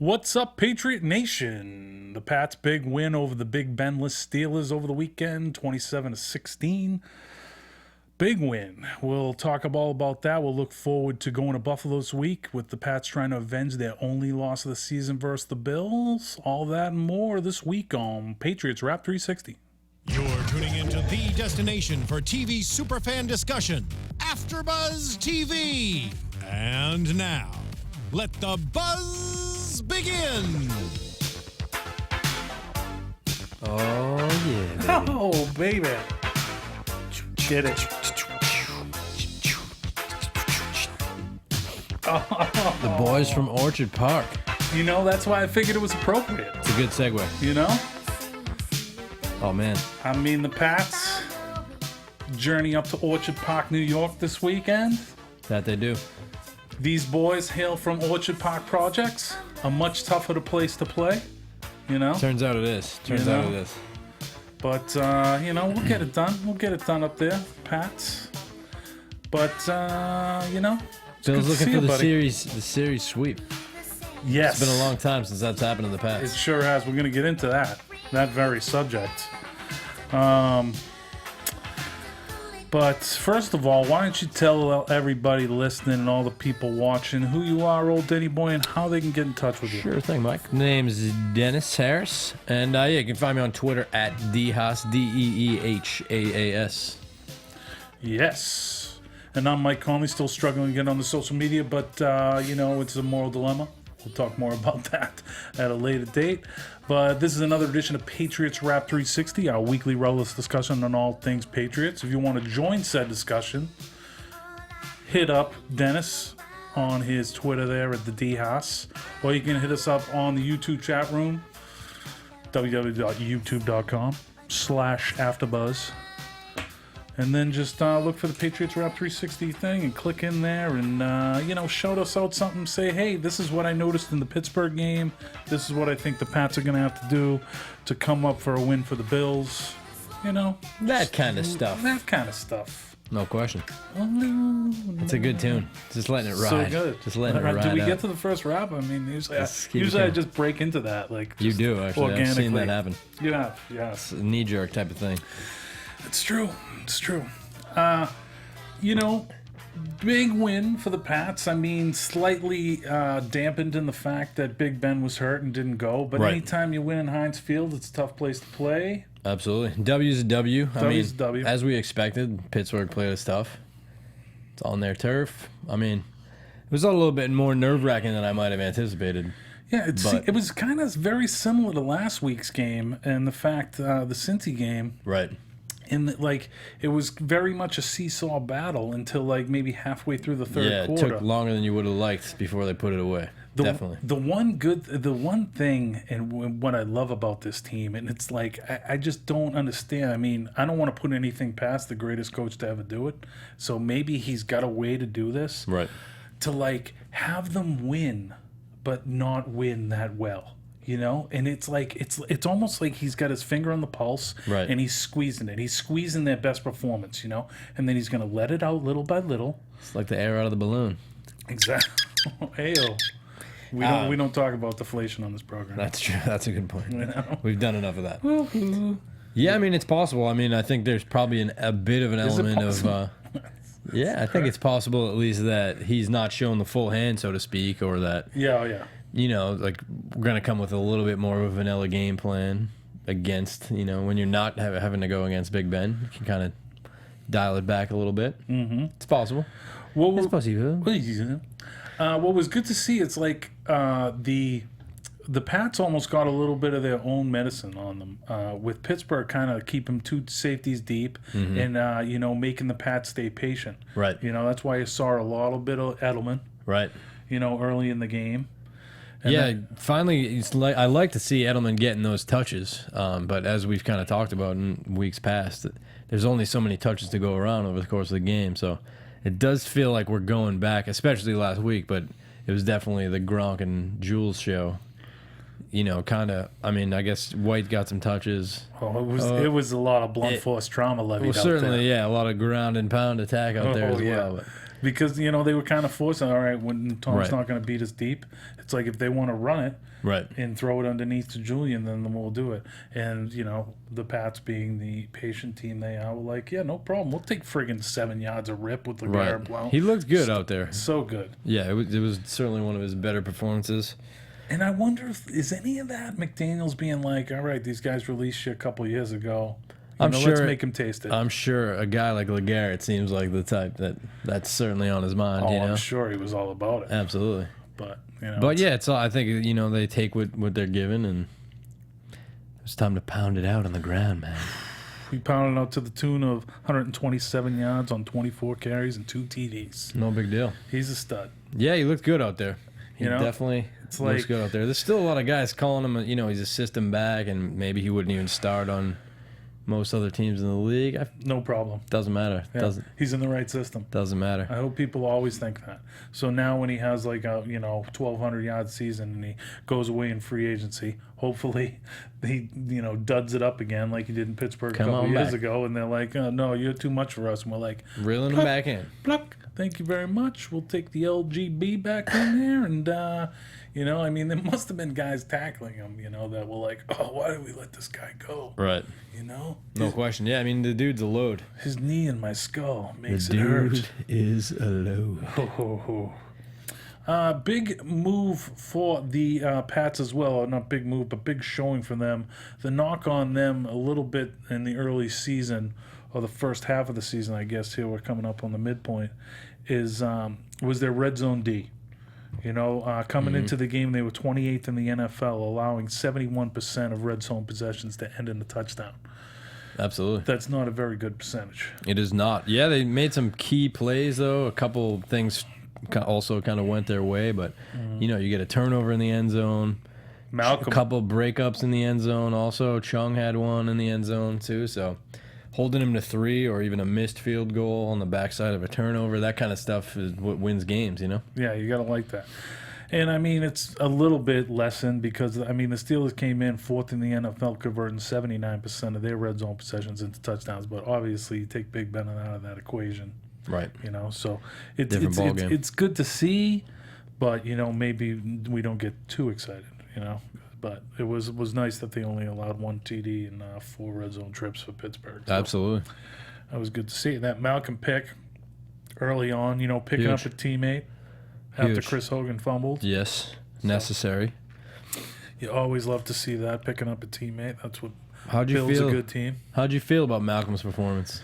What's up, Patriot Nation? The Pats' big win over the Big Ben-less Steelers over the weekend, 27-16. Big win. We'll talk all about that. We'll look forward to going to Buffalo this week with the Pats trying to avenge their only loss of the season versus the Bills. All that and more this week on Patriots Wrap 360. You're tuning into the destination for TV superfan discussion, AFTERBUZZ TV. And now, let the buzz begin. Oh, yeah, baby. Oh, baby. Get it. The boys from Orchard Park. You know, that's why I figured it was appropriate. It's a good segue. You know? Oh, man. I mean, the Pats journey up to Orchard Park, New York this weekend. That they do. These boys hail from Orchard Park Projects, a much tougher place to play, you know? Turns out it is. But, you know, we'll get it done. We'll get it done up there, Pats. But, you know, Bill's looking for the series sweep. Yes. It's been a long time since that's happened in the past. It sure has. We're going to get into that very subject. But first of all, why don't you tell everybody listening and all the people watching who you are, old Denny boy, and how they can get in touch with you. Sure thing, Mike. Name's Dennis Harris. And yeah, you can find me on Twitter at Deehaas, Deehaas. Yes. And I'm Mike Conley, still struggling to get on the social media, but, you know, it's a moral dilemma. We'll talk more about that at a later date. But this is another edition of Patriots Wrap 360, our weekly relevant discussion on all things Patriots. If you want to join said discussion, hit up Dennis on his Twitter there at the Deehaas, or you can hit us up on the YouTube chat room, www.youtube.com/AfterBuzz. And then just look for the Patriots Wrap 360 thing and click in there and, you know, shout us out something. Say, hey, this is what I noticed in the Pittsburgh game. This is what I think the Pats are going to have to do to come up for a win for the Bills. You know? That kind of stuff. That kind of stuff. No question. It's a good tune. Just letting it ride. So good. Just letting it ride. Did we out. get to the first rap? I mean, usually I just break into that. Like, you do, actually. Organically. I've seen that happen. You have, yes. It's a knee-jerk type of thing. It's true. It's true. You know, big win for the Pats. I mean, slightly dampened in the fact that Big Ben was hurt and didn't go. But right. Anytime you win in Heinz Field, it's a tough place to play. Absolutely. W's a W. W's a W. As we expected, Pittsburgh played us tough. It's on their turf. I mean, it was a little bit more nerve-wracking than I might have anticipated. Yeah, it was kind of very similar to last week's game and the fact, the Cincy game. Right. And like it was very much a seesaw battle until like maybe halfway through the third quarter. Yeah, it took longer than you would have liked before they put it away. Definitely. The one thing and what I love about this team, and it's like I just don't understand. I mean, I don't want to put anything past the greatest coach to ever do it. So maybe he's got a way to do this. Right. To like have them win, but not win that well. You know, and it's like it's almost like he's got his finger on the pulse, right? And he's squeezing it. He's squeezing their best performance, you know, and then he's going to let it out little by little. It's like the air out of the balloon. Exactly. Heyo. We don't talk about deflation on this program. That's true. That's a good point. You know? We've done enough of that. Yeah, I mean it's possible. I mean I think there's probably a bit of an element of. Yeah, I think it's possible at least that he's not showing the full hand, so to speak, or that. Yeah. You know, like we're going to come with a little bit more of a vanilla game plan against, you know, when you're not having to go against Big Ben. You can kind of dial it back a little bit. Mm-hmm. It's possible. It's possible. What was good to see, it's like the Pats almost got a little bit of their own medicine on them. With Pittsburgh kind of keeping two safeties deep and, you know, making the Pats stay patient. Right. You know, that's why you saw a little bit of Edelman. Right. You know, early in the game. And yeah, finally, I like to see Edelman getting those touches, but as we've kind of talked about in weeks past, there's only so many touches to go around over the course of the game, so it does feel like we're going back, especially last week, but it was definitely the Gronk and Jules show. You know, kind of, I mean, I guess White got some touches. Oh, it was a lot of blunt force trauma levied out there. Certainly, yeah, a lot of ground and pound attack out there as well. But Because, you know, they were kind of forcing, all right, when Tom's Right. not going to beat us deep, it's like if they want to run it Right. and throw it underneath to Julian, then we'll do it. And, you know, the Pats being the patient team they are, were like, yeah, no problem. We'll take friggin' 7 yards of rip with the guy. Right. He looked good out there. So good. Yeah, it was certainly one of his better performances. And I wonder if, is any of that McDaniels being like, all right, these guys released you a couple years ago. I'm sure. Let's make him taste it. I'm sure a guy like LeGarrette seems like the type that's certainly on his mind. Oh, you know? I'm sure he was all about it. Absolutely. But, you know. But yeah, it's all. I think, you know, they take what they're given, and it's time to pound it out on the ground, man. We pounded out to the tune of 127 yards on 24 carries and 2 TDs. No big deal. He's a stud. Yeah, he looked good out there. He You know, definitely it's looks like- good out there. There's still a lot of guys calling him, you know, he's a system back, and maybe he wouldn't even start on most other teams in the league. No problem. Doesn't matter. Yeah, he's in the right system. Doesn't matter. I hope people always think that. So now when he has like a, you know, 1,200 yard season and he goes away in free agency, hopefully he, you know, duds it up again like he did in Pittsburgh Come a couple on years back. ago, and they're like, oh, no, you're too much for us, and we're like, Reeling him pluck, back in. pluck. Thank you very much. We'll take the LGB back in there, and you know, I mean, there must have been guys tackling him, you know, that were like, oh, why did we let this guy go? Right. You know, No question. Yeah, I mean, the dude's a load. his knee in my skull makes The it hurt. dude is a load. Ho, ho, ho. Big move for the Pats as well. Or not big move, but big showing for them. The knock on them a little bit in the early season, or the first half of the season, I guess. Here we're coming up on the midpoint. Was their red zone D. You know, coming into the game, they were 28th in the NFL, allowing 71% of red zone possessions to end in a touchdown. Absolutely. That's not a very good percentage. It is not. Yeah, they made some key plays, though. A couple things also kind of went their way, but, you know, you get a turnover in the end zone. Malcolm. A couple breakups in the end zone also. Chung had one in the end zone, too. So holding him to 3 or even a missed field goal on the backside of a turnover, that kind of stuff is what wins games, you know? Yeah, you got to like that. And, I mean, it's a little bit lessened because, I mean, the Steelers came in 4th in the NFL, converting 79% of their red zone possessions into touchdowns. But obviously, you take Big Ben out of that equation, Right. you know. So it's Different ballgame. it's good to see, but, you know, maybe we don't get too excited, you know. But it was nice that they only allowed 1 TD and 4 red zone trips for Pittsburgh. So Absolutely. that was good to see. That Malcolm pick early on, you know, picking Huge. up a teammate after Huge. Chris Hogan fumbled. Yes. Necessary. You always love to see that, picking up a teammate. That's what How'd you builds feel? a good team. How'd you feel about Malcolm's performance?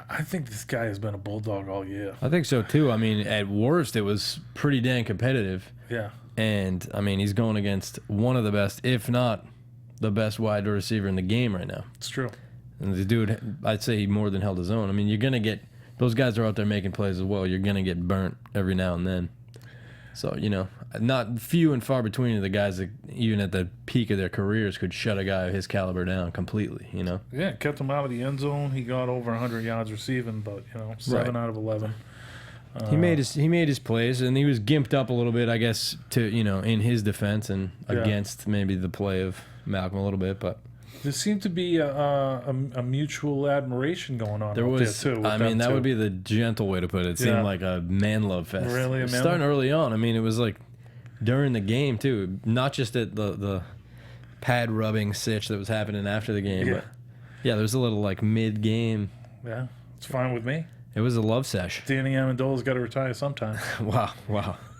I think this guy has been a bulldog all year. I think so, too. I mean, at worst, it was pretty dang competitive. Yeah. And, I mean, he's going against one of the best, if not the best wide receiver in the game right now. It's true. And the dude, I'd say he more than held his own. I mean, you're going to get, those guys are out there making plays as well. You're going to get burnt every now and then. So, you know, not few and far between are the guys that, even at the peak of their careers, could shut a guy of his caliber down completely, you know? Yeah, kept him out of the end zone. He got over 100 yards receiving, but, you know, 7 out of 11. He made his plays, and he was gimped up a little bit, I guess, to, you know, in his defense and Yeah. against maybe the play of Malcolm a little bit, but There seemed to be a mutual admiration going on there out was. there, too. with I them mean, that two. would be the gentle way to put it. It Yeah. seemed like a man love fest. Really, a man starting love- early on. I mean, it was like during the game too, not just at the pad rubbing sitch that was happening after the game, Yeah. but yeah, there was a little like mid game. Yeah, it's fine with me. It was a love sesh. Danny Amendola's got to retire sometime. Wow,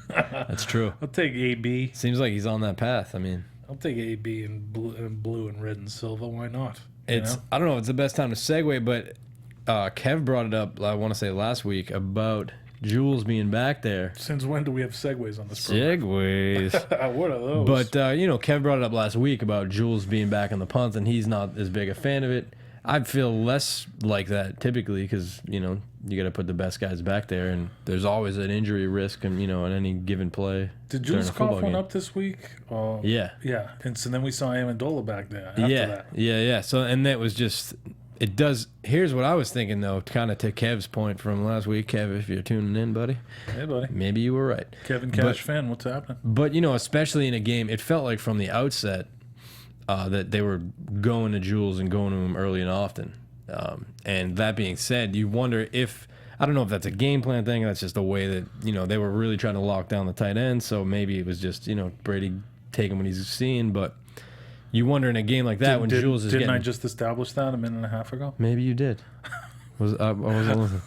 that's true. I'll take AB. Seems like he's on that path. I mean, I'll take AB in blue and red and silver. Why not? You it's know? I don't know. It's the best time to segue, but Kev brought it up. I want to say last week about Jules being back there. Since when do we have segues on this program? Segways. What are those? But, you know, Kev brought it up last week about Jules being back on the punt, and he's not as big a fan of it. I feel less like that typically because, you know, you got to put the best guys back there, and there's always an injury risk, and you know, on any given play. Did during Jules a football cough one game. up this week? Yeah. Yeah, and so then we saw Amendola back there after that. Yeah. So, and that was just, it does, here's what I was thinking, though, kind of to Kev's point from last week. Kev, if you're tuning in, buddy, Hey, buddy. maybe you were right. Kevin Cash fan, what's happening? But, you know, especially in a game, it felt like from the outset that they were going to Jules and going to him early and often. And that being said, you wonder if I don't know if that's a game plan thing. That's just the way that, they were really trying to lock down the tight end. So maybe it was just, Brady taking what he's seeing. But you wonder in a game like that when Jules is Didn't getting... I just establish that a minute and a half ago? Maybe you did. I wasn't listening.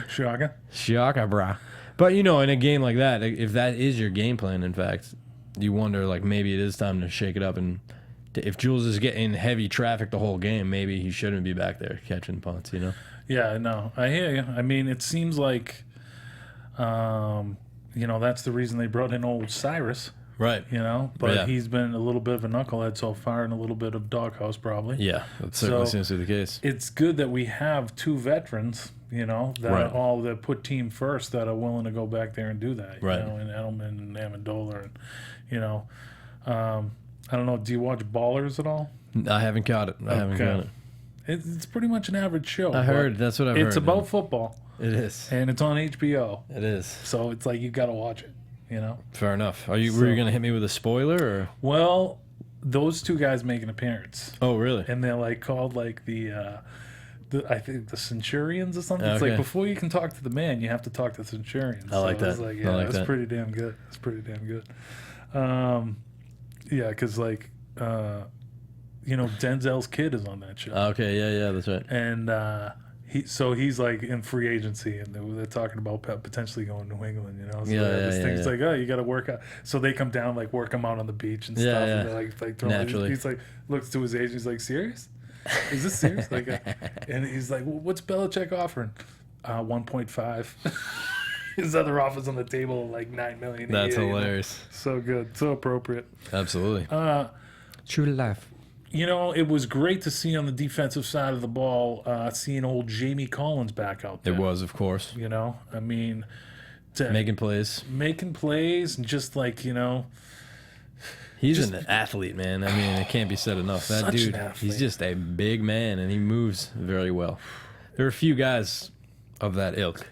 Shaka? Shaka, brah. But, in a game like that, if that is your game plan, in fact, you wonder, like, maybe it is time to shake it up. And if Jules is getting heavy traffic the whole game, maybe he shouldn't be back there catching punts, Yeah, no, I hear you. I mean, it seems like, that's the reason they brought in old Cyrus. Right. But he's been a little bit of a knucklehead so far and a little bit of doghouse probably. Yeah, that certainly seems to be the case. It's good that we have two veterans, that are all that put team first that are willing to go back there and do that. Right. And Edelman and Amendola and, I don't know, do you watch Ballers at all? I haven't got it. I haven't got it. It's pretty much an average show. I heard. That's what I've heard. It's about football. It is. And it's on HBO. It is. So it's like you got to watch it, Fair enough. Were you going to hit me with a spoiler? Or? Well, those two guys make an appearance. Oh, really? And they're like called like I think the Centurions or something. It's Okay. like before you can talk to the man, you have to talk to the Centurions. I like that. It's like, I like that's that. pretty damn good. It's pretty damn good. Because like, Denzel's kid is on that show. Okay, yeah, that's right. And he's like in free agency, and they're talking about potentially going to New England. So they have this thing. It's like, oh, you got to work out. So they come down, like work him out on the beach and stuff. Yeah. And they're like throwing. Naturally. He's like looks to his agent. He's like, serious? Is this serious? And he's like, well, what's Belichick offering? 1.5. His other offer's on the table, like $9 million. That's hilarious. So good, so appropriate. Absolutely. True to life. It was great to see on the defensive side of the ball, seeing old Jamie Collins back out there. It was, of course. I mean, Making plays and just like, he's an athlete, man. I mean, it can't be said enough. That Such dude, an athlete. he's just a big man, and he moves very well. There are a few guys of that ilk.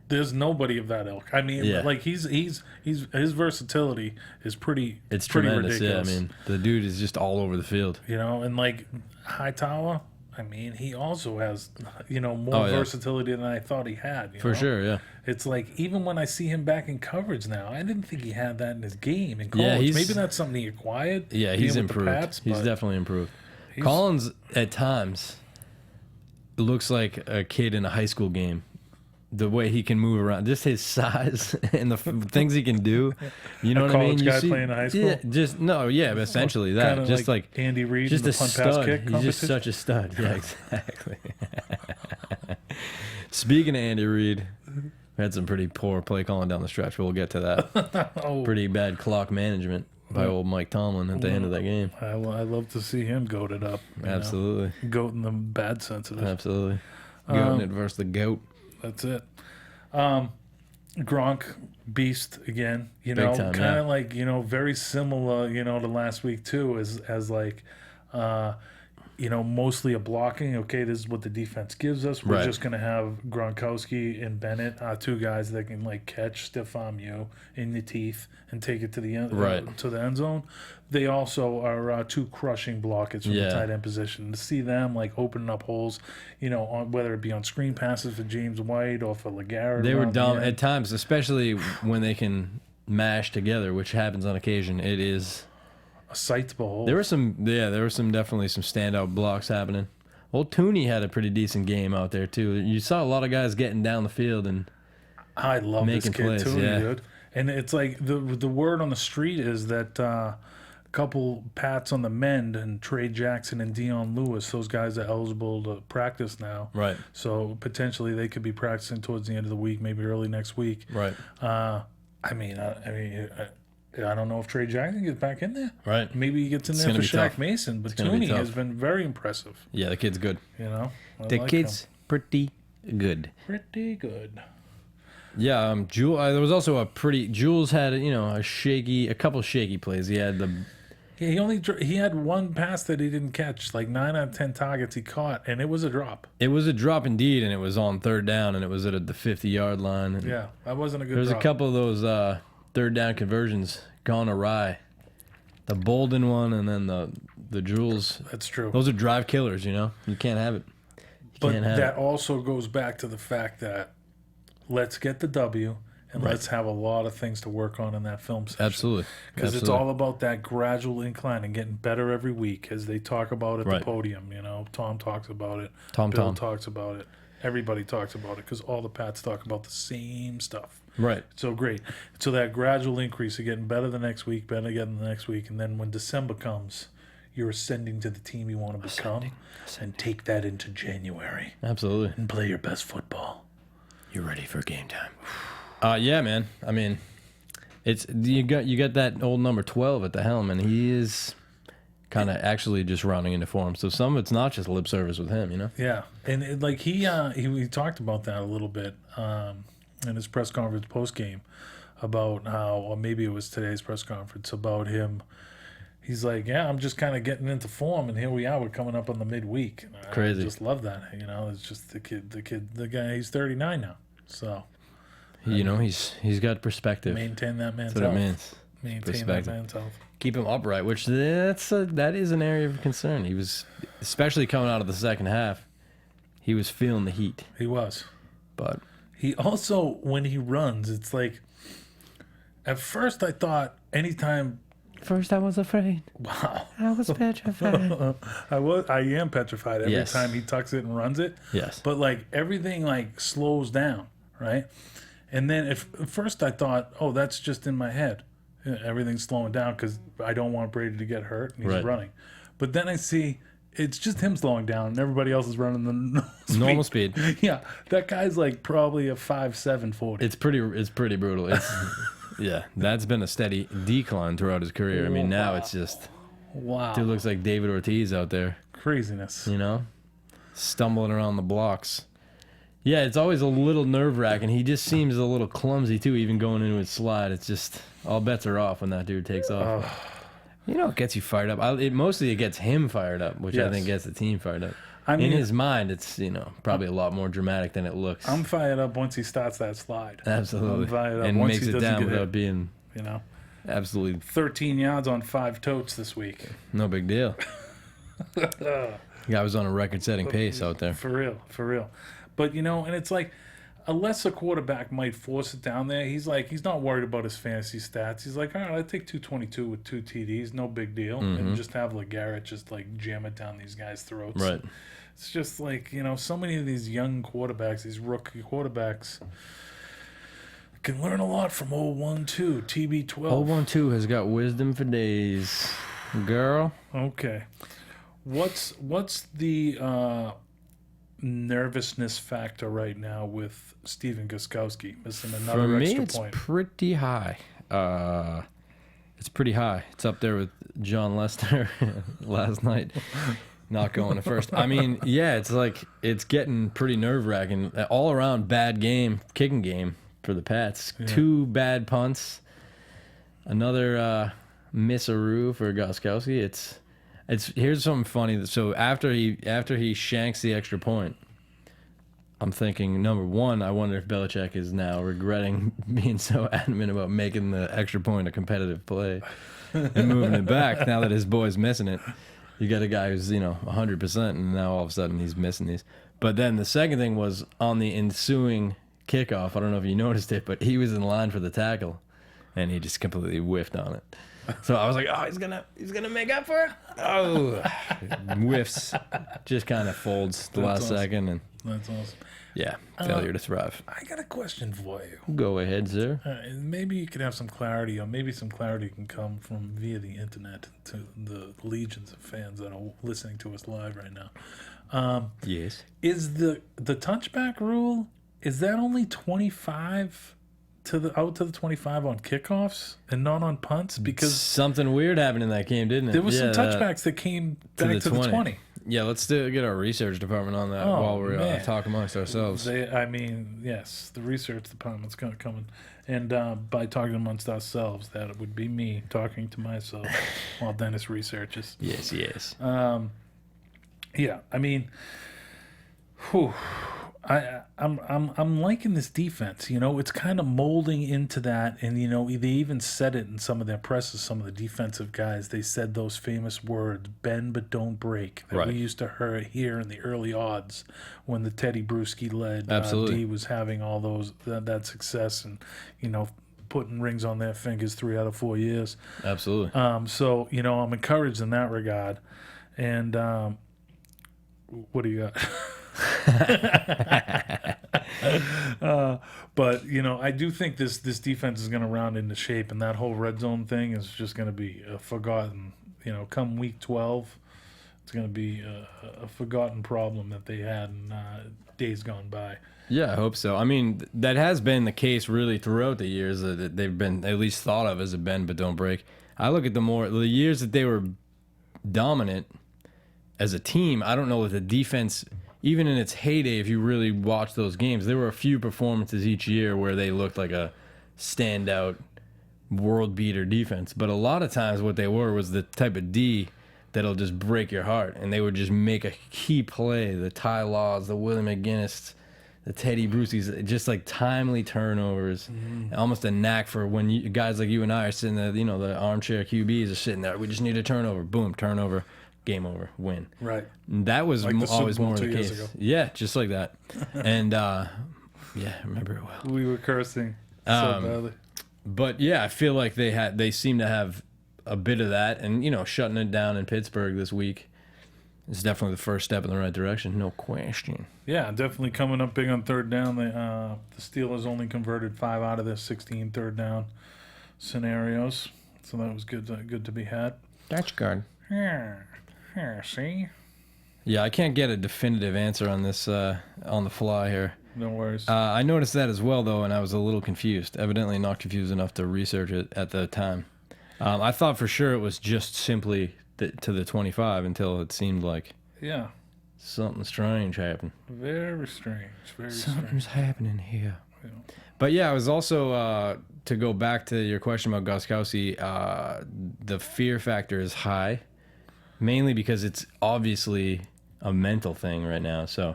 There's nobody of that ilk. I mean, Yeah. like his versatility is pretty. It's pretty tremendous. ridiculous. Yeah, I mean, the dude is just all over the field. And like Hightower, I mean, he also has more versatility than I thought he had. For sure, yeah. It's like even when I see him back in coverage now, I didn't think he had that in his game in Yeah, college. Maybe that's something he acquired. Yeah, being he's with the improved. Pats, He's but definitely improved. Collins, at times, looks like a kid in a high school game. The way he can move around, just his size and the things he can do. You know what I mean? college guy playing in high school? Yeah, essentially that. Kinda Just like Andy Reid, just in a the punt pass stud. kick He's just competition. such a stud. Yeah, exactly. Speaking of Andy Reid, we had some pretty poor play calling down the stretch, but we'll get to that. Pretty bad clock management by old Mike Tomlin at the end of that game. I love to see him goated up. Absolutely. Goat in the bad sense of it. Absolutely. Goating it versus the goat. That's it. Gronk, beast again. time, kind of like very similar. To last week too, as like, mostly a blocking. Okay, this is what the defense gives us. We're Right. just gonna have Gronkowski and Bennett, two guys that can like catch stiff arm you in the teeth and take it to the end, to the end zone. They also are two crushing blockers from the tight end position. To see them like opening up holes, on whether it be on screen passes for James White or for LeGarrette. They were around the dumb end. at times, especially when they can mash together, which happens on occasion. It is A sight to behold. there were some definitely some standout blocks happening. Old Tooney had a pretty decent game out there too. You saw a lot of guys getting down the field and I love this making kid plays, too, yeah. dude. And it's like the word on the street is that a couple Pats on the mend and Trey Jackson and Dion Lewis, those guys are eligible to practice now. Right. So potentially they could be practicing towards the end of the week, maybe early next week. right, I don't know if Trey Jackson gets back in there. right. Maybe he gets in It's there for gonna be Shaq tough. Mason, but gonna be Tooney tough. has been very impressive. Yeah, the kid's good. I The like kid's him. pretty good. Pretty good. Yeah, there was also Jules had a couple shaky plays. He had the Yeah, he had one pass that he didn't catch. Like 9 out of 10 targets he caught, and it was a drop. It was a drop indeed, and it was on third down, and it was at the 50-yard line. And Yeah, that wasn't a good there was drop. a couple of those third down conversions gone awry. The Bolden one, and then the Jules. That's true. Those are drive killers. You can't have it. You But Can't have that it. also goes back to the fact that let's get the W and Right. let's have a lot of things to work on in that film session. Absolutely. Because it's Absolutely. all about that gradual incline and getting better every week, as they talk about at Right. the podium. You know, Tom talks about it. Tom. Bill talks about it. Everybody talks about it because all the Pats talk about the same stuff. Right. So great. So that gradual increase of getting better the next week, better again the next week, and then when December comes, you're ascending to the team you want to become, and take that into January Absolutely. and play your best football. You're ready for game time. Yeah, man. I mean, it's you got that old number 12 at the helm, and he is kind of actually just rounding into form. So some of it's not just lip service with him, you know. Yeah, and he talked about that a little bit in his press conference post game about how, or maybe it was today's press conference, about him. He's like, yeah, I'm just kind of getting into form, and here we are. We're coming up on the midweek. And Crazy. I just love that. You know, it's just the guy. He's 39 now, so You know, he's got perspective. maintain that man's That's what health. it means. Maintain that Perspective. man's health. Keep him upright, which that is an area of concern. He was, especially coming out of the second half, he was feeling the heat. He was. But He also, when he runs, it's like, at first I thought anytime, first I was afraid. wow, I was petrified. I am petrified every Yes. time he tucks it and runs it. Yes. But like everything like slows down, right? And then at first I thought, oh, that's just in my head. Everything's slowing down because I don't want Brady to get hurt and he's Right. running. But then I see it's just him slowing down and everybody else is running the Normal speed. Yeah, that guy's like probably a 5'7" 40. It's pretty brutal. It's yeah, that's been a steady decline throughout his career. I mean, now it's just Wow. dude looks like David Ortiz out there, Craziness. you know, stumbling around the blocks. Yeah, it's always a little nerve-wracking. He just seems a little clumsy too, even going into his slide. It's just all bets are off when that dude takes off. You know, it gets you fired up. Mostly it gets him fired up, which I Yes. think gets the team fired up. I mean, in his mind, it's, you know, probably a lot more dramatic than it looks. I'm fired up once he starts that slide. Absolutely. I'm fired up And once makes he it doesn't down get without hit. being You know, absolutely 13 yards on 5 totes this week. no big deal. Guy was on a record-setting pace out there. For real, for real. But you know, and it's like, unless a quarterback might force it down there, he's not worried about his fantasy stats. He's like, all right, I take 222 with 2 TDs, no big deal, and just have LeGarrette just like jam it down these guys' throats. Right. It's just like, you know, so many of these young quarterbacks, these rookie quarterbacks, can learn a lot from 0-1-2, TB12. 0-1-2 has got wisdom for days. Girl. Okay. What's the nervousness factor right now with Steven Gostkowski missing another For me, extra it's point? pretty high. It's pretty high. It's up there with John Lester last night. Not going to first. I mean, yeah, it's like it's getting pretty nerve-wracking. All around bad game, kicking game for the Pats. Yeah. 2 bad punts. Another miss-a-roo for Gostkowski. It's here's something funny. So after he shanks the extra point, I'm thinking, number one, I wonder if Belichick is now regretting being so adamant about making the extra point a competitive play and moving it back now that his boy's missing it. You got a guy who's, 100%, and now all of a sudden he's missing these. But then the second thing was on the ensuing kickoff. I don't know if you noticed it, but he was in line for the tackle, and he just completely whiffed on it. So I was like, oh, he's gonna make up for it. Oh, whiffs, just kind of folds the That's last awesome. second, and That's awesome. yeah, failure to thrive. I got a question for you. Go ahead, sir. Maybe you could have some clarity, or maybe some clarity can come from via the internet to the legions of fans that are listening to us live right now. Yes. Is the touchback rule, is that only 25 out to the 25 on kickoffs and not on punts? Because Something weird happened in that game, didn't it? there was Yeah, some touchbacks that came back to the 20. Yeah, let's get our research department on that Oh, while we're man. talking amongst ourselves. Yes, the research department's going to come in. And by talking amongst ourselves, that would be me talking to myself while Dennis researches. Yes. Yeah, I mean, whew, I'm liking this defense. You know, it's kind of molding into that, and you know, they even said it in some of their presses. Some of the defensive guys, they said those famous words, "Bend but don't break," that we used to hear in the early odds when the Teddy Bruschi led D was having all those that success, and you know, putting rings on their fingers 3 out of 4 years. Absolutely. So you know, I'm encouraged in that regard. And what do you got? But you know, I do think this defense is going to round into shape, and that whole red zone thing is just going to be forgotten. You know, come week 12, it's going to be a forgotten problem that they had in days gone by. Yeah, I hope so. I mean, that has been the case really throughout the years that they've been at least thought of as a bend but don't break. I look at the years that they were dominant as a team. I don't know if the defense, even in its heyday, if you really watch those games, there were a few performances each year where they looked like a standout world beater defense. But a lot of times what they were was the type of D that'll just break your heart, and they would just make a key play. The Ty Laws, the Willie McGinnis, the Teddy Bruce's, just like timely turnovers, almost a knack for when guys like you and I are sitting there, you know, the armchair QBs are sitting there. We just need a turnover. Boom, turnover. Game over, win. Right. And that was like always more the case. Ago. Yeah, just like that. And yeah, I remember it well. We were cursing so badly. But yeah, I feel like they seem to have a bit of that, and you know, shutting it down in Pittsburgh this week is definitely the first step in the right direction, no question. Yeah, definitely coming up big on third down. The Steelers only converted 5 out of their 16 third down scenarios, so that was good to be had. That's good. Yeah, see? Yeah, I can't get a definitive answer on this on the fly here. No worries. I noticed that as well, though, and I was a little confused. Evidently not confused enough to research it at the time. I thought for sure it was just simply to the 25 until it seemed like something strange happened. Very strange. Something's happening here. Yeah. But yeah, I was also, to go back to your question about Gostkowski, the fear factor is high. Mainly because it's obviously a mental thing right now. So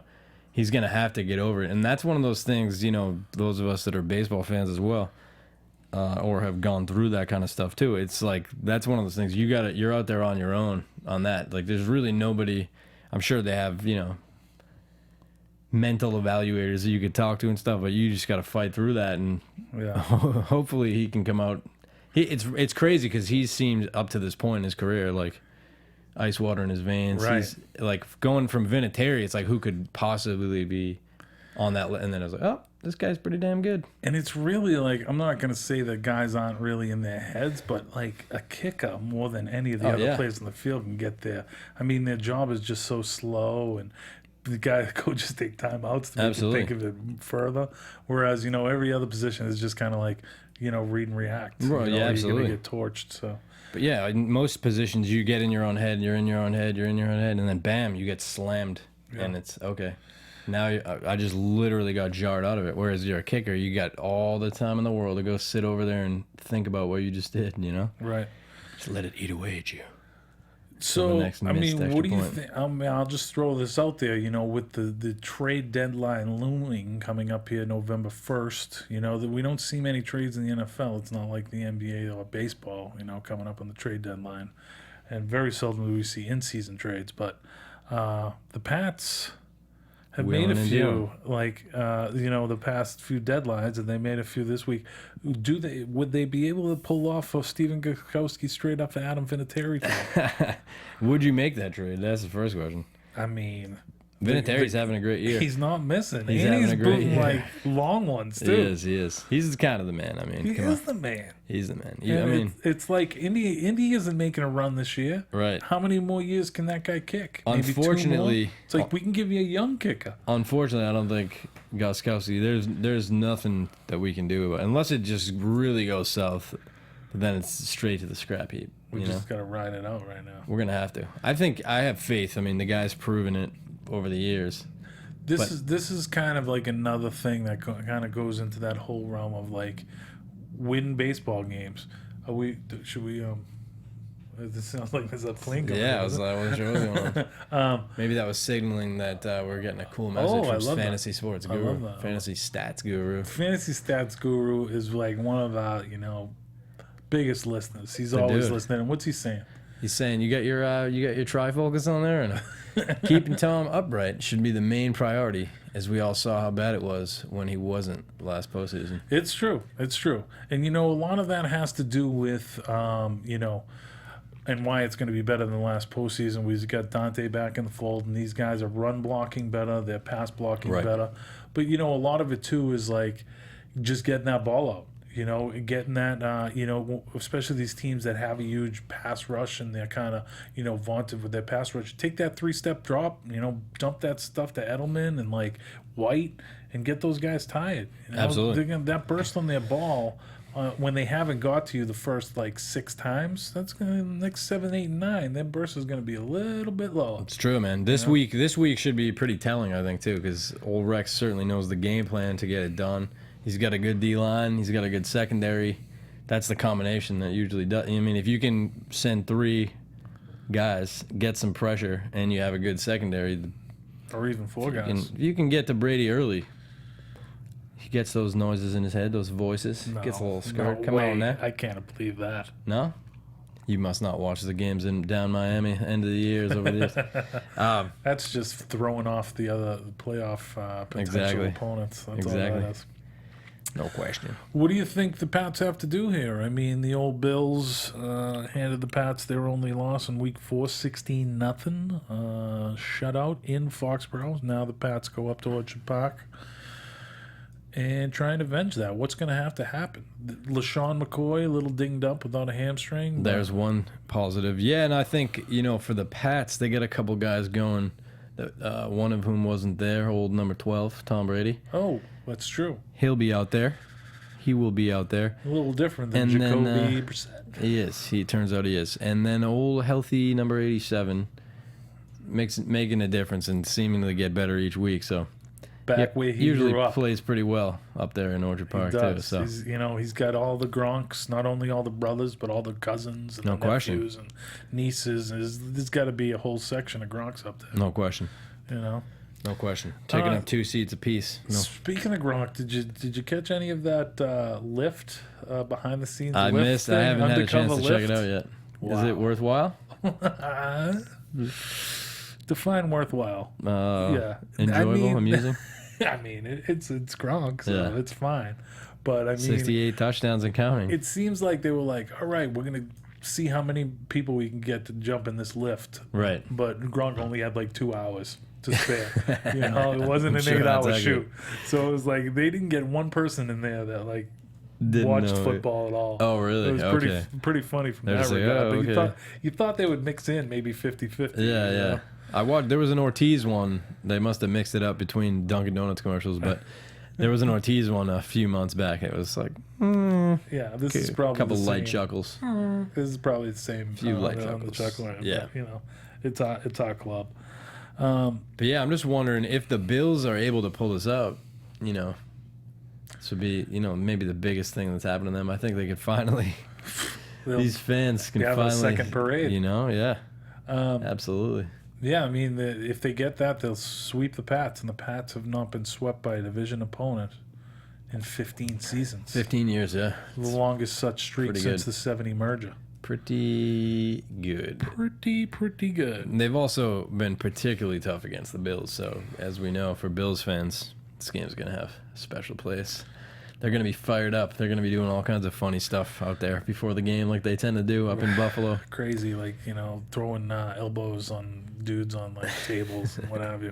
he's going to have to get over it. And that's one of those things, you know, those of us that are baseball fans as well, or have gone through that kind of stuff too. It's like, that's one of those things you're out there on your own on that. Like there's really nobody, I'm sure they have, you know, mental evaluators that you could talk to and stuff, but you just got to fight through that. And hopefully he can come out. It's crazy because he seemed up to this point in his career, like, ice water in his veins. Right. He's like going from Vinatieri. It's like, who could possibly be on that? And then I was like, oh, this guy's pretty damn good. And it's really like, I'm not going to say that guys aren't really in their heads, but like a kicker more than any of the other players in the field can get there. I mean, their job is just so slow, and the guy coaches take timeouts to make you think of it further. Whereas, you know, every other position is just kind of like, you know, read and react. Well, you know, absolutely. You're going to get torched, so. But yeah, in most positions, you get in your own head, you're in your own head, and then bam, you get slammed, and it's okay. Now I just literally got jarred out of it. Whereas you're a kicker, you got all the time in the world to go sit over there and think about what you just did, you know? Right. Just let it eat away at you. So, I mean, what do you think? I mean, I'll just throw this out there, you know, with the trade deadline looming coming up here November 1st, you know, that we don't see many trades in the NFL. It's not like the NBA or baseball, you know, coming up on the trade deadline. And very seldom do we see in-season trades. But the Pats have made a few, like, you know, the past few deadlines, and they made a few this week. Would they be able to pull off a Stephen Gostkowski straight up to Adam Vinatieri trade? Would you make that trade? That's the first question. I mean, Vinatieri's having a great year. He's not missing. He's having a great year. Like long ones too. He is. He's kind of the man. I mean, he is the man. He's the man. I mean, it's like Indy isn't making a run this year. Right. How many more years can that guy kick? Unfortunately, maybe 2 more? It's like we can give you a young kicker. Unfortunately, I don't think Gostkowski. There's nothing that we can do unless it just really goes south. Then it's straight to the scrap heap. We just got to ride it out right now. We're gonna have to. I have faith. I mean, the guy's proven it over the years. This is kind of like another thing that kind of goes into that whole realm of like win baseball games. Should we It sounds like there's a plane going. Yeah, I wasn't sure what was going on. Maybe that was signaling that we're getting a cool message from Fantasy Sports Guru. I love that. Fantasy Stats Guru. Fantasy Stats Guru is like one of our, biggest listeners. He's always listening. And what's he saying? He's saying you got your trifocus on there, and keeping Tom upright should be the main priority, as we all saw how bad it was when he wasn't last postseason. It's true. It's true. And a lot of that has to do with and why it's going to be better than the last postseason. We've got Dante back in the fold, and these guys are run blocking better, they're pass blocking better. But a lot of it too is like just getting that ball out. Getting that, especially these teams that have a huge pass rush and they're kind of, vaunted with their pass rush. Take that 3-step drop, dump that stuff to Edelman and like White and get those guys tired. Absolutely. That burst on their ball when they haven't got to you the first like 6 times, that's going to next 7, 8, and 9. That burst is going to be a little bit lower. It's true, man. This week should be pretty telling, I think, too, because old Rex certainly knows the game plan to get it done. He's got a good D-line. He's got a good secondary. That's the combination that usually does. I mean, if you can send 3 guys, get some pressure, and you have a good secondary. Or even 4 guys. You can get to Brady early. He gets those noises in his head, those voices. Gets a little skirt. Come on, man. I can't believe that. No? You must not watch the games in down Miami, end of the years over the years. That's just throwing off the other playoff potential opponents. That's all that is. No question. What do you think the Pats have to do here? I mean, the old Bills handed the Pats their only loss in Week 4, 16-0. Shutout in Foxborough. Now the Pats go up to Orchard Park and try and avenge that. What's going to have to happen? LaShawn McCoy, a little dinged up without a hamstring. There's one positive. Yeah, and I think, for the Pats, they get a couple guys going, one of whom wasn't there, old number 12, Tom Brady. Oh, that's true. He'll be out there. He will be out there. A little different than Jacoby Brissett. He is. He turns out he is. And then old healthy number 87 making a difference and seemingly get better each week. So back where he usually grew up. Plays pretty well up there in Orchard Park he does. too. So he's got all the Gronks, not only all the brothers but all the cousins and the nephews and nieces. There's got to be a whole section of Gronks up there. No question. No question. Taking up 2 seats apiece. No. Speaking of Gronk, did you catch any of that lift behind the scenes? I missed. I haven't had a chance to check it out yet. Wow. Is it worthwhile? Define worthwhile. Enjoyable, amusing. I mean, it's Gronk, so it's fine. But I mean, 68 touchdowns and counting. It seems like they were like, all right, we're gonna see how many people we can get to jump in this lift. Right. But Gronk only had like 2 hours to spare. It wasn't an 8-hour shoot. So it was like they didn't get one person in there that like watched football at all. Oh, really? It was pretty funny from that regard. But you thought they would mix in maybe 50-50. Yeah. I watched. There was an Ortiz one. They must have mixed it up between Dunkin' Donuts commercials, but there was an Ortiz one a few months back. It was like, this is probably a couple the light same. chuckles. This is probably the same. Few light on the chuckles. chuckle. Yeah. But, it's our club. But yeah, I'm just wondering if the Bills are able to pull this out. This would be maybe the biggest thing that's happened to them. I think they could finally. These fans can have finally a second parade. Yeah. Absolutely. Yeah, I mean, if they get that, they'll sweep the Pats, and the Pats have not been swept by a division opponent in 15 seasons. 15 years, yeah. The longest such streak since the 70 merger. Pretty good. Pretty good. And they've also been particularly tough against the Bills, so as we know, for Bills fans, this game's going to have a special place. They're going to be fired up. They're going to be doing all kinds of funny stuff out there before the game like they tend to do up in Buffalo. Crazy, like, throwing elbows on dudes on, like, tables and what have you.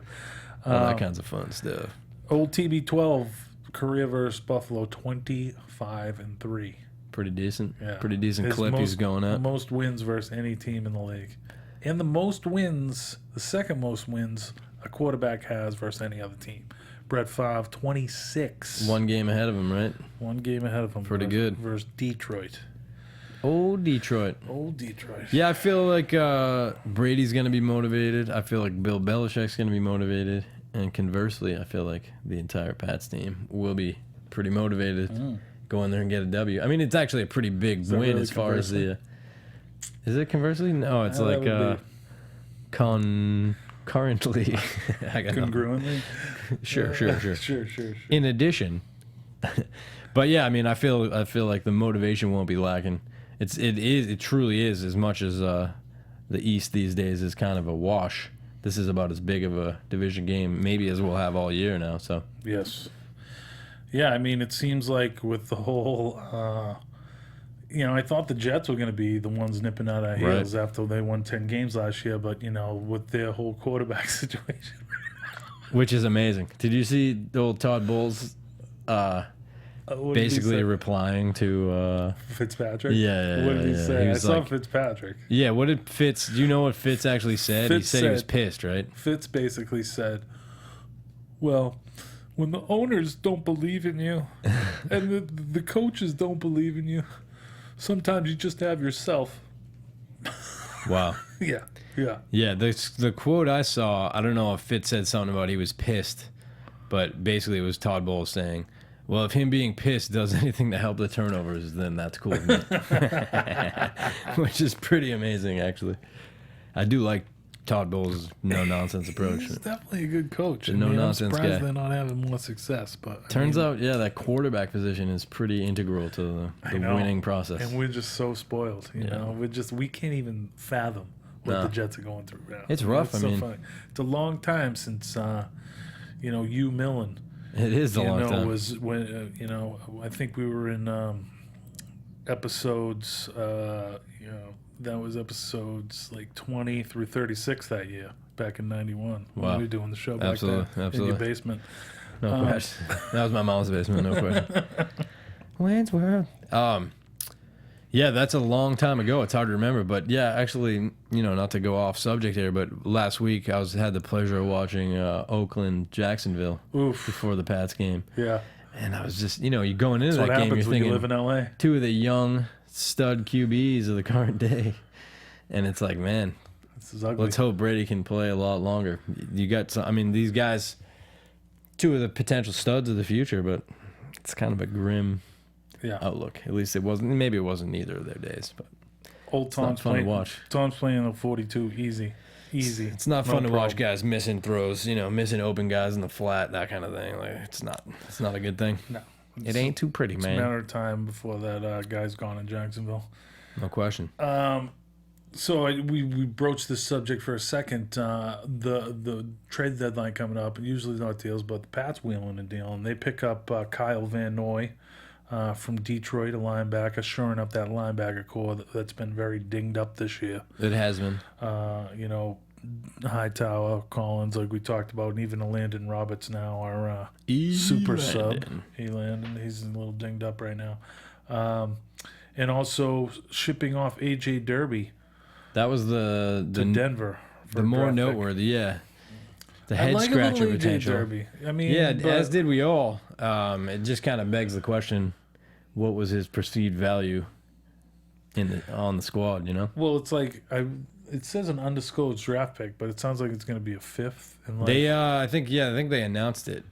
All that kinds of fun stuff. Old TB12, career versus Buffalo, 25-3. Pretty decent. Yeah. Pretty decent clip he's going at. Most wins versus any team in the league. And the most wins, the second most wins a quarterback has versus any other team. Brett Favre, 26. 1 game ahead of him, right? 1 game ahead of him. Pretty good. Versus Detroit. Old Detroit. Yeah, I feel like Brady's going to be motivated. I feel like Bill Belichick's going to be motivated. And conversely, I feel like the entire Pats team will be pretty motivated. Go in there and get a W. I mean, it's actually a pretty big win really as far as the... Is it conversely? No, it's That like would be currently. I got congruently. Sure. In addition, but yeah, I mean, I feel like the motivation won't be lacking. It truly is, as much as the East these days is kind of a wash. This is about as big of a division game maybe as we'll have all year now. So Yes. Yeah, I mean, it seems like with the whole, I thought the Jets were going to be the ones nipping out our heels after they won 10 games last year, but, with their whole quarterback situation. which is amazing. Did you see the old Todd Bowles basically replying to Fitzpatrick? Yeah. What did he say? I saw like, Fitzpatrick. Yeah, what did Fitz, do you know what Fitz actually said? Fitz he said he was pissed, right? Fitz basically said, well, when the owners don't believe in you and the coaches don't believe in you, sometimes you just have yourself. Wow. Yeah. Yeah, the quote I saw, I don't know if Fitz said something about he was pissed, but basically it was Todd Bowles saying, well, if him being pissed does anything to help the turnovers, then that's cool with me. Which is pretty amazing, actually. I do like Todd Bowles' no-nonsense approach. He's definitely a good coach. No-nonsense I'm surprised guy. they're not having more success. But Turns out, that quarterback position is pretty integral to the winning process. And we're just so spoiled, you know. We can't even fathom what the Jets are going through now. It's rough. It's so funny. It's a long time since, Hugh Millen. It is a long time. Was when I think we were in episodes. That was episodes like 20 through 36 that year, back in '91. When Wow. we were doing the show back then in your basement. No question. That was my mom's basement. No question. Wayne's World. Yeah, that's a long time ago. It's hard to remember, but yeah, actually, not to go off subject here, but last week I had the pleasure of watching Oakland Jacksonville before the Pats game. Yeah, and I was just, you're going into that's that what game, happens you're when thinking you live in LA. Two of the young stud QBs of the current day, and it's like, man, this is ugly. Let's hope Brady can play a lot longer. You got some, I mean, these guys, two of the potential studs of the future, but it's kind of a grim outlook. At least it wasn't. Maybe it wasn't either of their days, but old Tom's fun playing. to watch. Tom's playing a 42, easy. It's not fun to watch guys missing throws. Missing open guys in the flat, that kind of thing. Like it's not a good thing. No, it ain't too pretty, man. It's a matter of time before that guy's gone in Jacksonville. No question. So we broached this subject for a second. The trade deadline coming up, and usually not deals, but the Pats wheeling and dealing. They pick up Kyle Van Noy. From Detroit, a linebacker, shoring up that linebacker core that's been very dinged up this year. It has been. Hightower, Collins, like we talked about, and even Landon Roberts now are super sub. Landon, he's a little dinged up right now. And also shipping off A.J. Derby. That was to Denver. The more noteworthy, The head scratcher potential. Derby. I mean, as did we all. It just kind of begs the question: what was his perceived value on the squad? Well, it's like it says an undisclosed draft pick, but it sounds like it's going to be a fifth. I think they announced it.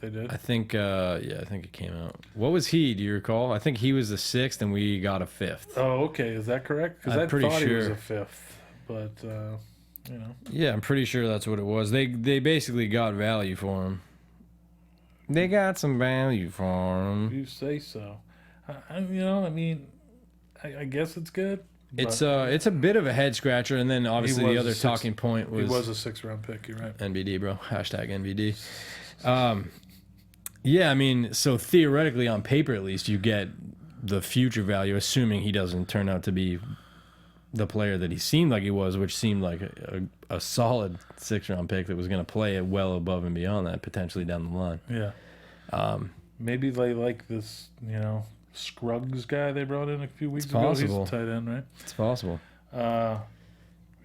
They did. I think it came out. What was he? Do you recall? I think he was the sixth, and we got a fifth. Oh, okay. Is that correct? Because I thought he was a fifth, but. Yeah, I'm pretty sure that's what it was. They basically got value for him. They got some value for him. You say so. I guess it's good. It's a bit of a head scratcher, and then obviously the other talking point was he was a 6th-round pick. You're right. NBD, bro. #NBD. Yeah, I mean, so theoretically, on paper at least, you get the future value, assuming he doesn't turn out to be the player that he seemed like he was, which seemed like a solid 6th-round pick that was going to play it well above and beyond that, potentially down the line. Yeah. Maybe they like this, Scruggs guy they brought in a few weeks ago. He's a tight end, right? It's possible. Yeah.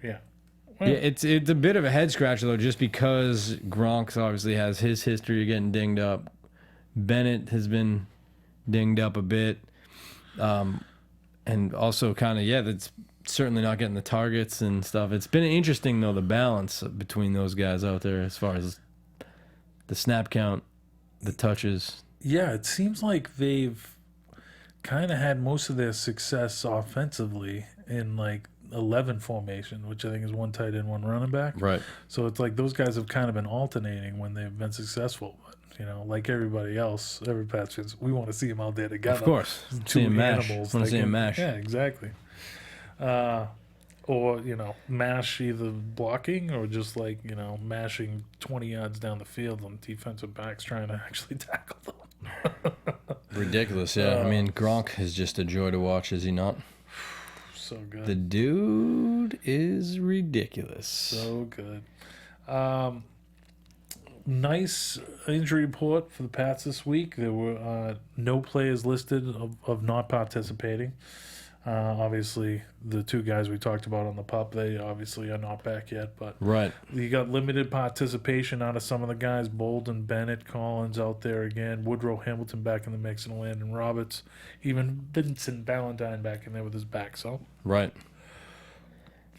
Well, it's a bit of a head scratcher, though, just because Gronk obviously has his history of getting dinged up. Bennett has been dinged up a bit. And also kind of, that's certainly not getting the targets and stuff. It's been interesting, though, the balance between those guys out there as far as the snap count, the touches. Yeah, it seems like they've kind of had most of their success offensively in, like, 11 formation, which I think is one tight end, one running back. Right. So it's like those guys have kind of been alternating when they've been successful. But, you know, like everybody else, every Patriots, we want to see them out there together. Of course. Two See 'em mash. animals. Want to see 'em mash. Yeah, exactly. Or, you know, mash either blocking or just like, you know, mashing 20 yards down the field on defensive backs trying to actually tackle them. Ridiculous, yeah. I mean, Gronk is just a joy to watch, is he not? So good. The dude is ridiculous. So good. Nice injury report for the Pats this week. There were no players listed of not participating. Obviously, the two guys we talked about on the pup, they obviously are not back yet. But Right. you got limited participation out of some of the guys. Bolden, Bennett, Collins out there again. Woodrow Hamilton back in the mix, and Landon Roberts. Even Vincent Valentine back in there with his back. So Right.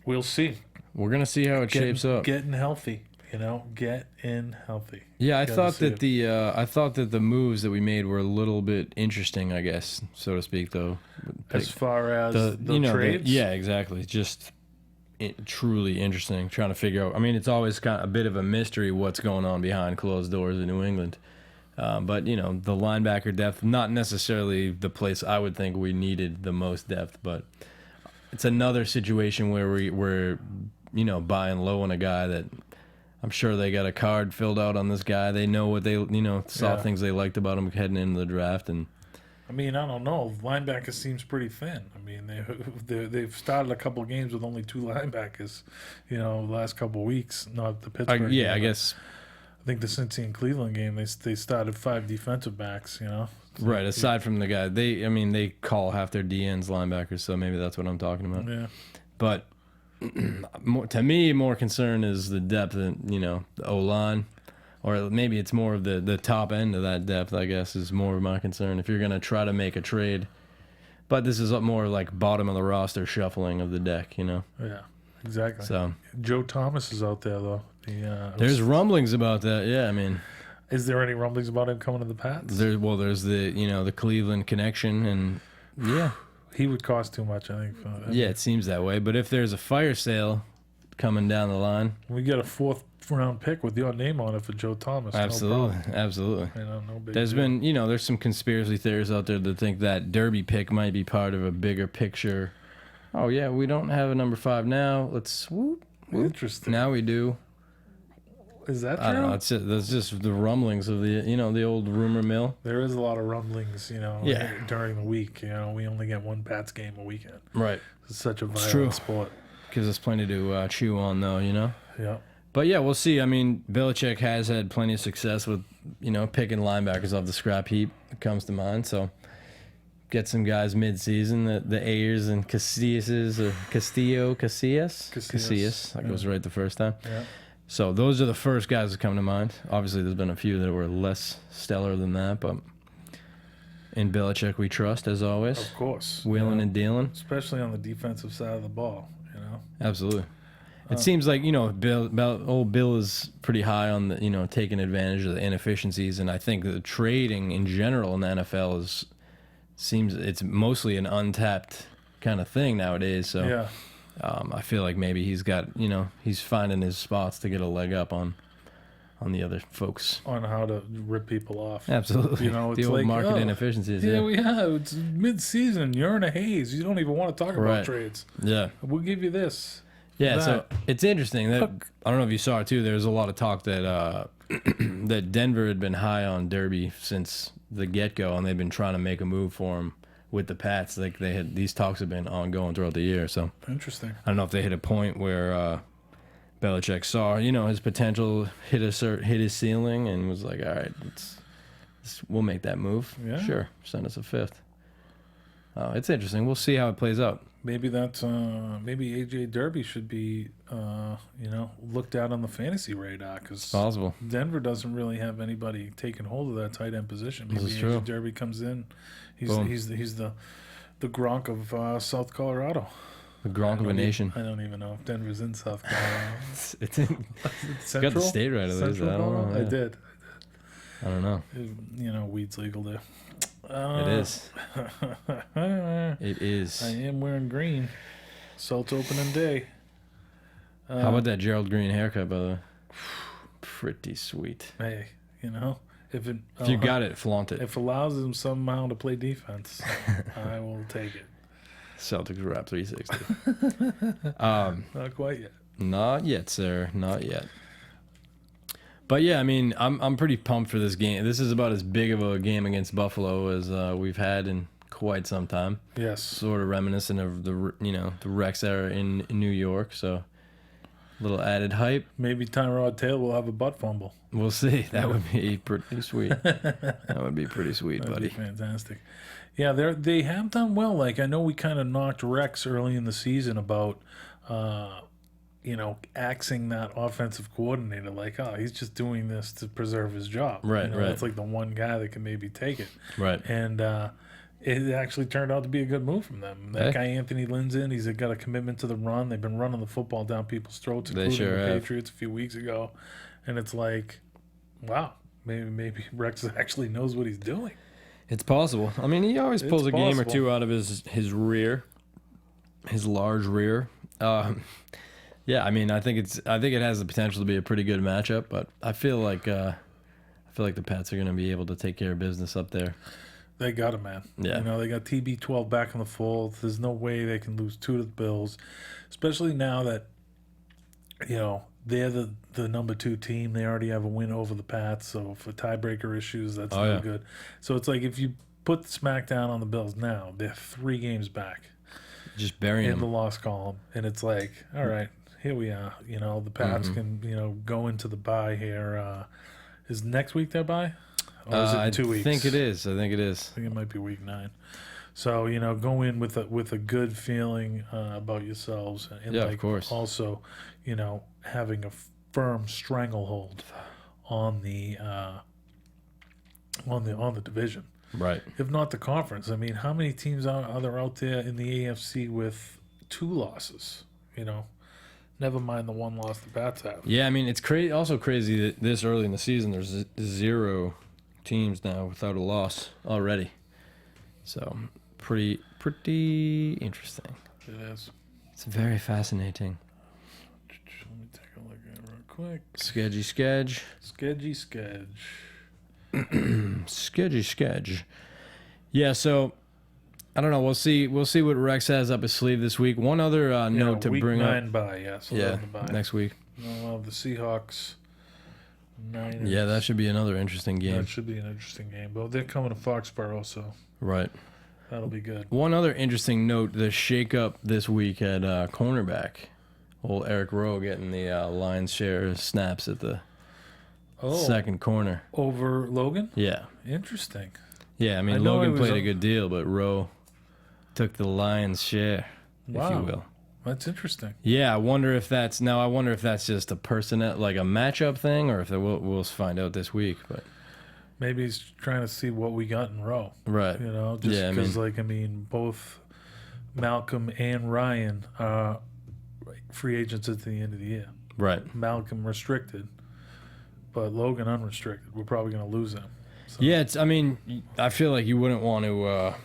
we'll see. We're going to see how it shapes up. Getting healthy. You know, getting healthy. Yeah, I Gotta thought see that it. I thought that the moves that we made were a little bit interesting, I guess, so to speak, though. As far as the trades? yeah, exactly. Just truly interesting. Trying to figure out. I mean, it's always kind of a bit of a mystery what's going on behind closed doors in New England. But you know, the linebacker depth, not necessarily the place I would think we needed the most depth, but it's another situation where we're you know, buying low on a guy that. I'm sure they got a card filled out on this guy. They know what they, you know, saw things they liked about him heading into the draft. And I mean, I don't know. Linebacker seems pretty thin. I mean, they've started a couple of games with only 2 linebackers, you know, the last couple of weeks. Not the Pittsburgh game. I guess. I think the Cincy and Cleveland game, they started 5 defensive backs, you know. So Right, aside from the guy. They call half their DNs linebackers, so maybe that's what I'm talking about. Yeah. But to me, more concern is the depth of, you know, the O-line, or maybe it's more of the top end of that depth, I guess, is more of my concern. If you're going to try to make a trade, but this is more like bottom of the roster shuffling of the deck, you know? Yeah, exactly. So Joe Thomas is out there, though. there's rumblings about that, yeah, I mean. Is there any rumblings about him coming to the Pats? There's the, you know, the Cleveland connection, and yeah. He would cost too much, I think. Yeah, it seems that way. But if there's a fire sale coming down the line, we get a 4th-round pick with your name on it for Joe Thomas. absolutely, No problem. absolutely. You know, no big There's deal. been, you know, there's some conspiracy theories out there that think that Derby pick might be part of a bigger picture. Oh yeah, we don't have a number 5 now. Let's whoop. Interesting. Now we do. Is that true? I don't know. That's just the rumblings of the, you know, the old rumor mill. There is a lot of rumblings, you know, Yeah. during the week. You know, we only get one Pats game a weekend. Right. It's such a true. violent sport. Gives us plenty to chew on, though, you know. Yeah. But yeah, we'll see. I mean, Belichick has had plenty of success with, you know, picking linebackers off the scrap heap. It comes to mind. So get some guys mid-season, the Ayers and Casillas, or Casillas. That goes right the first time. Yeah. So those are the first guys that come to mind. Obviously, there's been a few that were less stellar than that, but in Belichick we trust, as always. Of course. Wheeling Yeah. and dealing. Especially on the defensive side of the ball, you know. Absolutely. It seems like, you know, old Bill is pretty high on the, you know, taking advantage of the inefficiencies, and I think the trading in general in the NFL seems it's mostly an untapped kind of thing nowadays. So Yeah. I feel like maybe he's got, you know, he's finding his spots to get a leg up on the other folks. On how to rip people off. Absolutely. You know, the it's old like, market oh, inefficiencies. Yeah, Yeah. we have. It's mid-season. You're in a haze. You don't even want to talk about Right. trades. Yeah. We'll give you this. Yeah, so that. it's interesting that I don't know if you saw it too. There was a lot of talk that that Denver had been high on Derby since the get-go, and they've been trying to make a move for him with the Pats. Like these talks have been ongoing throughout the year. So Interesting. I don't know if they hit a point where Belichick saw, you know, his potential, hit his ceiling, and was like, all right, we'll make that move. Yeah. Sure, send us a 5th. It's interesting. We'll see how it plays out. Maybe that's maybe AJ Derby should be you know, looked at on the fantasy radar, because Possible. Denver doesn't really have anybody taking hold of that tight end position. Maybe This is AJ true. Derby comes in. Boom. He's the Gronk of South Colorado. The Gronk of a nation. I don't even know if Denver's in South Colorado. It's got the state right of this. I Central don't know. Colorado? Yeah. I did. I don't know. You know, weed's legal there. It is. It is. I am wearing green. Celts opening day. How about that Gerald Green haircut, by the way? Pretty sweet. Hey, if you got it, flaunt it. If it allows him somehow to play defense, I will take it. Celtics Wrap 360. Not quite yet. Not yet, sir. Not yet. But yeah, I mean, I'm pretty pumped for this game. This is about as big of a game against Buffalo as we've had in quite some time. Yes. Sort of reminiscent of the Rex era in New York. So a little added hype. Maybe Tyrod Taylor will have a butt fumble. We'll see. That would be pretty sweet. That would be pretty sweet, That'd buddy. be fantastic. Yeah, they have done well. Like, I know we kind of knocked Rex early in the season about, axing that offensive coordinator. Like, oh, he's just doing this to preserve his job. Right, right. It's like the one guy that can maybe take it. Right. And it actually turned out to be a good move from them. That guy, Anthony Lynn's in. He's got a commitment to the run. They've been running the football down people's throats, including the Patriots a few weeks ago. And it's like, wow, maybe Rex actually knows what he's doing. It's possible. I mean, he always pulls a game or two out of his rear, his large rear. Yeah, I mean, I think it has the potential to be a pretty good matchup, but I feel like the Pats are going to be able to take care of business up there. They got him, man. Yeah. They got TB12 back in the fold. There's no way they can lose 2 to the Bills, especially now that, they're the number 2 team. They already have a win over the Pats, so for tiebreaker issues, that's no good. So it's like if you put the smackdown on the Bills now, they're 3 games back. Just burying in them. the loss column. And it's like, all right, here we are. The Pats can, go into the bye here. Is next week their bye? Or is it 2 weeks? I think it is. I think it might be week 9. So, go in with a good feeling about yourselves. And of course. Also, having a firm stranglehold on the division. Right. If not the conference. I mean, how many teams are there out there in the AFC with 2 losses? Never mind the 1 loss the Pats have. Yeah, I mean, it's also crazy that this early in the season there's 0 teams now without a loss already. So, pretty interesting. It is. It's very fascinating. Let me take a look at it real quick. Sketchy. Sketchy. Yeah, so I don't know. We'll see what Rex has up his sleeve this week. One other note to bring up. Week 9 bye, yeah. So next week. We'll have the Seahawks. 9. Yeah, that should be another interesting game. That should be an interesting game. But they're coming to Foxborough, so right. That'll be good. One other interesting note: the shakeup this week at cornerback. Old Eric Rowe getting the lion's share of snaps at the second corner over Logan. Yeah. Interesting. Yeah, I mean, Logan played a good deal, but Rowe took the lion's share, if you will. That's interesting. Yeah, I wonder if that's just a like a matchup thing, or if we'll find out this week. But maybe he's trying to see what we got in Rowe. Right. Just because, both Malcolm and Ryan are free agents at the end of the year. Right. Malcolm restricted, but Logan unrestricted. We're probably going to lose him. So. Yeah, I feel like you wouldn't want to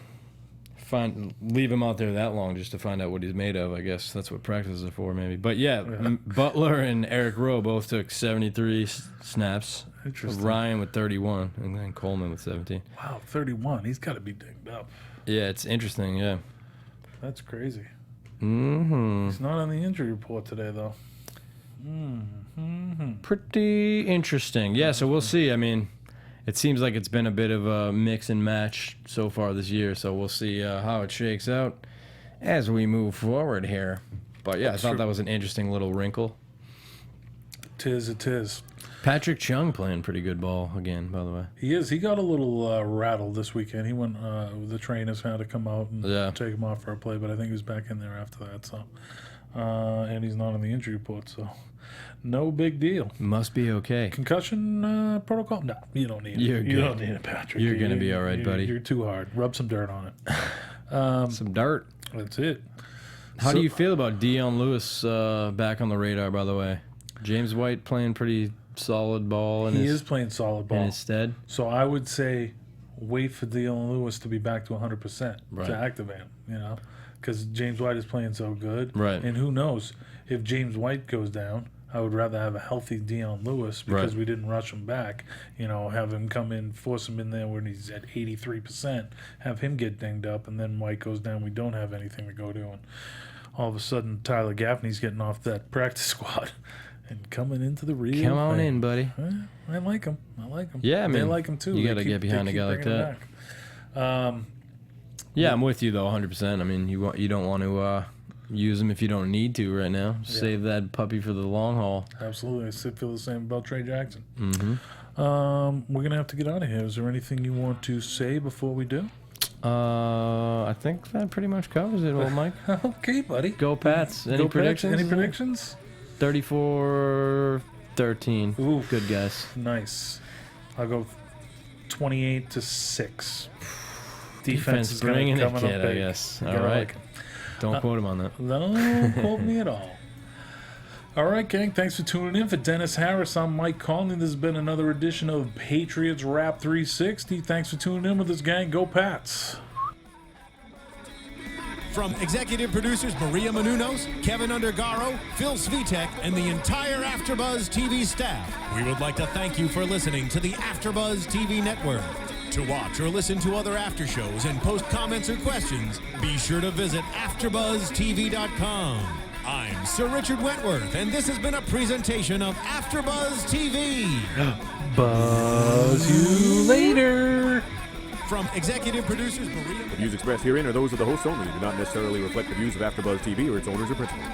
leave him out there that long just to find out what he's made of. I guess that's what practices are for, maybe. But yeah. Butler and Eric Rowe both took 73 snaps. Interesting. Ryan with 31, and then Coleman with 17. Wow, 31. He's got to be dinged up. Yeah, it's interesting. Yeah. That's crazy. Mm-hmm. He's not on the injury report today, though. Pretty interesting. Yeah, so we'll see. I mean, it seems like it's been a bit of a mix and match so far this year, so we'll see how it shakes out as we move forward here. But yeah, I thought that was an interesting little wrinkle. It is. Patrick Chung playing pretty good ball again, by the way. He is. He got a little rattled this weekend. He went. The trainers had to come out and take him off for a play, but I think he was back in there after that. So, and he's not on the injury report, so no big deal. Must be okay. Concussion protocol? No, you don't need it. You don't need it, Patrick. You're gonna be all right, buddy. You're too hard. Rub some dirt on it. Some dirt. That's it. How do you feel about Dion Lewis back on the radar? By the way, James White playing pretty solid ball. He is playing solid ball in his stead. So I would say wait for Dylan Lewis to be back to 100% Right. to activate him, you know, because James White is playing so good. Right. And who knows, if James White goes down, I would rather have a healthy Dion Lewis because Right. we didn't rush him back. You know, have him come in, force him in there when he's at 83%, have him get dinged up, and then White goes down. We don't have anything to go to. And all of a sudden, Tyler Gaffney's getting off that practice squad and coming into the real Come on thing. in, buddy. I like him. I like him. Yeah, I they mean, like him too. you They gotta keep- get behind they a guy keep like bringing him back. Yeah, I'm with you though, 100%. I mean, you don't want to use him if you don't need to right now. Save that puppy for the long haul. Absolutely. I still feel the same about Trey Jackson. Mm-hmm. We're going to have to get out of here. Is there anything you want to say before we do? I think that pretty much covers it, old Mike. Okay, buddy. Go Pats. Any Go Pats. predictions? Any predictions? 34-13. Ooh. Good guess. Nice. I'll go 28-6. Defense is going bringing to it, come up kid, big. I guess. You All gotta right. like 'em. Don't quote him on that. Don't quote me at all. All right, gang. Thanks for tuning in. For Dennis Harris, I'm Mike Conley. This has been another edition of Patriots Wrap 360. Thanks for tuning in with us, gang. Go Pats. From executive producers Maria Menounos, Kevin Undergaro, Phil Svitek, and the entire AfterBuzz TV staff, we would like to thank you for listening to the AfterBuzz TV network. To watch or listen to other after shows and post comments or questions, be sure to visit AfterBuzzTV.com. I'm Sir Richard Wentworth, and this has been a presentation of AfterBuzz TV. Buzz you later. From executive producers Maria. The views expressed herein are those of the hosts only and do not necessarily reflect the views of AfterBuzz TV or its owners or principals.